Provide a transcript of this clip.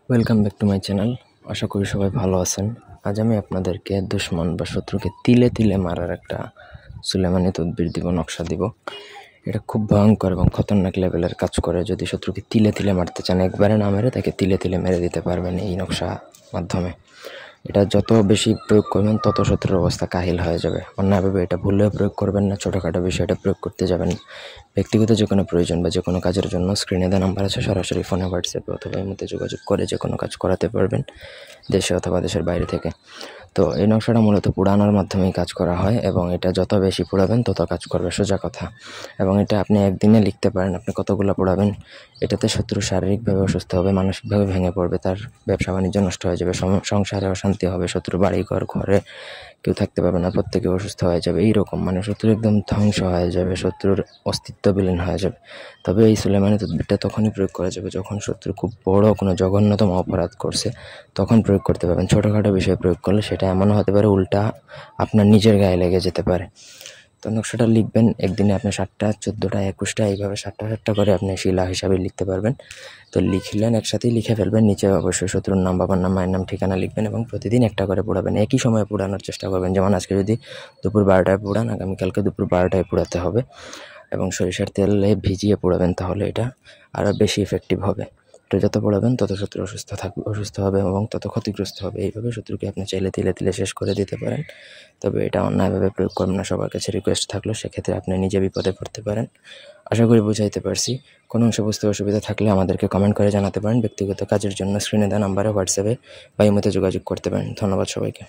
Welcome back to my channel. আশা করি সবাই ভালো আছেন। আজ আমি আপনাদেরকে দুশ্মন বা শত্রুকে তিলে তিলে মারার একটা সুলেমানি তদবির দিব, নকশা দিব। এটা খুব ভয়ঙ্কর এবং খতরনাক লেভেলের কাজ করে। যদি শত্রুকে তিলে তিলে মারতে চান, একবারে না মেরে তাকে তিলে তিলে মেরে দিতে পারবেন এই নকশা মাধ্যমে। এটা যত বেশি প্রয়োগ করবেন তত শত্রুর অবস্থা কাহিল হয়ে যাবে। অন্যভাবে এটা ভুলেও প্রয়োগ করবেন না, ছোটোখাটো বিষয়টা প্রয়োগ করতে যাবেন। ব্যক্তিগত যে কোনো প্রয়োজন বা যে কোনো কাজের জন্য স্ক্রিনে দেওয়া নাম্বার আছে, সরাসরি ফোনে, হোয়াটসঅ্যাপে অথবা এর মধ্যে যোগাযোগ করে যে কোনো কাজ করাতে পারবেন, দেশে অথবা দেশের বাইরে থেকে। তো এই নকশাটা মূলত পোড়ানোর মাধ্যমেই কাজ করা হয় এবং এটা যত বেশি পোড়াবেন তত কাজ করবে, সোজা কথা। এবং এটা আপনি একদিনে লিখতে পারেন, আপনি কতগুলো পোড়াবেন। এটাতে শত্রু শারীরিকভাবে অসুস্থ হবে, মানসিকভাবে ভেঙে পড়বে, তার ব্যবসা বাণিজ্য নষ্ট হয়ে যাবে, সংসারে অশান্তি হবে, শত্রু বাড়িঘর, ঘরে কেউ থাকতে পারবে না, প্রত্যেকে অসুস্থ হয়ে যাবে। এইরকম মানে শত্রু একদম ধ্বংস হয়ে যাবে, শত্রুর অস্তিত্ব বিলীন হয়ে যাবে। তবে এই সুলেমানি তদবিরটা তখনই প্রয়োগ করা যাবে যখন শত্রু খুব বড় কোনো জঘন্যতম অপরাধ করছে, তখন প্রয়োগ করতে পারবেন। ছোটোখাটো বিষয়ে প্রয়োগ করলে সেটা এমনও হতে পারে উল্টা আপনার নিজের গায়ে লেগে যেতে পারে। তো নকশাটা লিখবেন, একদিনে আপনি 7টা, 14টা, 21টা, এইভাবে 7টা করে আপনি শিলা হিসাবে লিখতে পারবেন। তো লিখলেন, একসাথেই লিখে ফেলবেন। নিচে অবশ্যই শত্রুর নাম, বাবার নাম, মায়ের নাম, ঠিকানা লিখবেন এবং প্রতিদিন একটা করে পোড়াবেন। একই সময়ে পোড়ানোর চেষ্টা করবেন। যেমন আজকে যদি দুপুর 12টায় পোড়ান, আগামীকালকে দুপুর 12টায় পোড়াতে হবে এবং সরিষার তেলে ভিজিয়ে পোড়াবেন, তাহলে এটা আরও বেশি ইফেক্টিভ হবে। তো যত পোড়াবেন তত শত্রু অসুস্থ হবে এবং তত ক্ষতিগ্রস্ত হবে। এইভাবে শত্রুকে আপনি চাইলে তিলে তিলে শেষ করে দিতে পারেন। তবে এটা অন্যায়ভাবে প্রয়োগ করবেন না। সবার কাছে রিকোয়েস্ট থাকলো, সেক্ষেত্রে আপনি নিজে বিপদে পড়তে পারেন। আশা করি বুঝাইতে পারছি। কোনো অংশে বুঝতে অসুবিধা থাকলে আমাদেরকে কমেন্ট করে জানাতে পারেন। ব্যক্তিগত কাজের জন্য স্ক্রিনে দেওয়া নাম্বারে, হোয়াটসঅ্যাপে বা ইমোতে যোগাযোগ করতে পারেন। ধন্যবাদ সবাইকে।